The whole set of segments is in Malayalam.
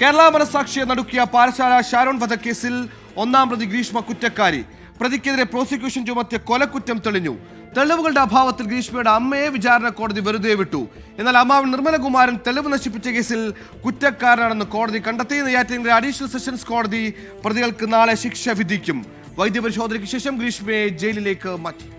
കേരള മനസാക്ഷിയെ നടുക്കിയ പാറശാല ഷാരോൺ വധക്കേസിൽ ഒന്നാം പ്രതി ഗ്രീഷ്മ കുറ്റക്കാരി. പ്രതിക്കെതിരെ പ്രോസിക്യൂഷൻ ചുമത്തിയ കൊലക്കുറ്റം തെളിഞ്ഞു. തെളിവുകളുടെ അഭാവത്തിൽ ഗ്രീഷ്മയുടെ അമ്മയെ വിചാരണ കോടതി വെറുതെ വിട്ടു. എന്നാൽ അമ്മാവൻ നിർമ്മലകുമാരൻ തെളിവ് നശിപ്പിച്ച കേസിൽ കുറ്റക്കാരനാണെന്ന് കോടതി കണ്ടെത്തി. നെയ്യാറ്റിൻകര അഡീഷണൽ സെഷൻസ് കോടതി പ്രതികൾക്ക് നാളെ ശിക്ഷ വിധിക്കും. വൈദ്യപരിശോധനയ്ക്ക് ശേഷം ഗ്രീഷ്മയെ ജയിലിലേക്ക് മാറ്റി.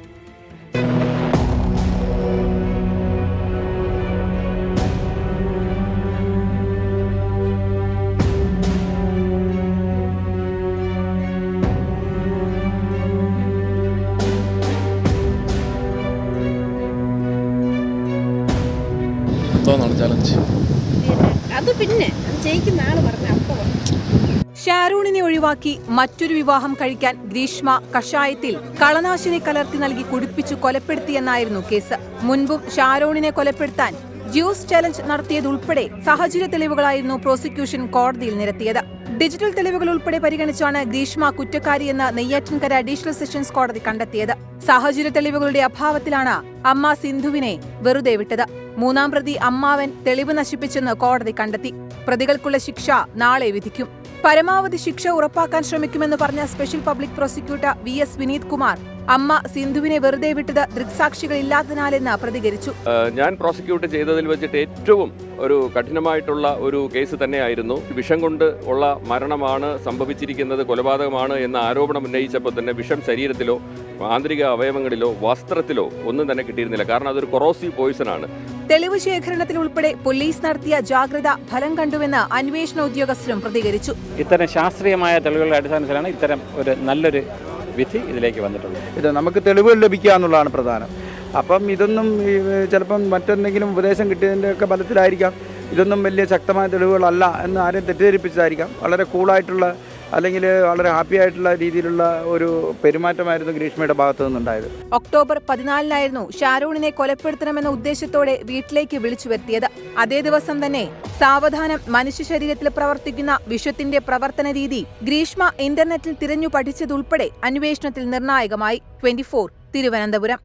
ഷാരൂണിനെ ഒഴിവാക്കി മറ്റൊരു വിവാഹം കഴിക്കാൻ ഗ്രീഷ്മ കഷായത്തിൽ കളനാശിനി കലർത്തി നൽകി കുടിപ്പിച്ചു കൊലപ്പെടുത്തിയെന്നായിരുന്നു കേസ്. മുൻപും ഷാരൂണിനെ കൊലപ്പെടുത്താൻ ജ്യൂസ് ചലഞ്ച് നടത്തിയതുൾപ്പെടെ സാഹചര്യ തെളിവുകളായിരുന്നു പ്രോസിക്യൂഷൻ കോടതിയിൽ നിരത്തിയത്. ഡിജിറ്റൽ തെളിവുകൾ ഉൾപ്പെടെ പരിഗണിച്ചാണ് ഗ്രീഷ്മ കുറ്റക്കാരിയെന്ന് നെയ്യാറ്റിൻകര അഡീഷണൽ സെഷൻസ് കോടതി കണ്ടെത്തിയത്. സാഹചര്യ തെളിവുകളുടെ അഭാവത്തിലാണ് അമ്മ സിന്ധുവിനെ വെറുതെ വിട്ടത്. മൂന്നാം പ്രതി അമ്മാവൻ തെളിവ് നശിപ്പിച്ചെന്ന് കോടതി കണ്ടെത്തി. പ്രതികൾക്കുള്ള ശിക്ഷ നാളെ വിധിക്കും. പരമാവധി ശിക്ഷ ഉറപ്പാക്കാൻ ശ്രമിക്കുമെന്ന് പറഞ്ഞ special public prosecutor VS Vineeth Kumar അമ്മ സിന്ധുവിനെ വെറുതെ വിട്ടത് ദൃക്സാക്ഷികളില്ലാത്തതിനാലെന്ന് പ്രതികരിച്ചു. ഞാൻ പ്രോസിക്യൂട്ട് ചെയ്തതിൽ വെച്ചിട്ട് ഏറ്റവും ഒരു കഠിനമായിട്ടുള്ള ഒരു കേസ് തന്നെയായിരുന്നു. വിഷം കൊണ്ട് ഉള്ള മരണമാണ് സംഭവിച്ചിരിക്കുന്നത്, കൊലപാതകമാണ് എന്ന ആരോപണം ഉന്നയിച്ചപ്പോൾ തന്നെ വിഷം ശരീരത്തിലോ ആന്തരിക അവയവങ്ങളിലോ വസ്ത്രത്തിലോ ഒന്നും തന്നെ കിട്ടിയിരുന്നില്ല. കാരണം അതൊരു കൊറോസീവ് പോയിസൺ ആണ്. തെളിവ് ശേഖരണത്തിൽ ഉൾപ്പെടെ പോലീസ് നടത്തിയ ജാഗ്രത ഫലം കണ്ടുവെന്ന് അന്വേഷണ ഉദ്യോഗസ്ഥരും പ്രതികരിച്ചു. ഇത്തരം ശാസ്ത്രീയമായ തെളിവുകളുടെ അടിസ്ഥാനത്തിലാണ് ഇത്തരം ഒരു നല്ലൊരു വിധി ഇതിലേക്ക് വന്നിട്ടുള്ളത്. ഇത് നമുക്ക് തെളിവുകൾ ലഭിക്കുക എന്നുള്ളതാണ് പ്രധാനം. അപ്പം ഇതൊന്നും ചിലപ്പം മറ്റെന്തെങ്കിലും ഉപദേശം കിട്ടിയതിൻ്റെയൊക്കെ ബലത്തിലായിരിക്കാം. ഇതൊന്നും വലിയ ശക്തമായ തെളിവുകളല്ല എന്ന് ആരെയും തെറ്റിദ്ധരിപ്പിച്ചതായിരിക്കാം. വളരെ കൂളായിട്ടുള്ള അല്ലെങ്കിൽ വളരെ ഹാപ്പി ആയിട്ടുള്ള രീതിയിലുള്ള ഒരു പെരുമാറ്റമായിരുന്നു ഗ്രീഷ്മയുടെ ഭാഗത്തു നിന്നുണ്ടായത്. ഒക്ടോബർ 14 ഷാരൂണിനെ കൊലപ്പെടുത്തണമെന്ന ഉദ്ദേശത്തോടെ വീട്ടിലേക്ക് വിളിച്ചു വരുത്തിയത്. അതേ ദിവസം തന്നെ സാവധാനം മനുഷ്യ ശരീരത്തിൽ പ്രവർത്തിക്കുന്ന വിഷത്തിന്റെ പ്രവർത്തന രീതി ഗ്രീഷ്മ ഇന്റർനെറ്റിൽ തിരഞ്ഞു പഠിച്ചതുൾപ്പെടെ അന്വേഷണത്തിൽ നിർണായകമായി. 24 തിരുവനന്തപുരം.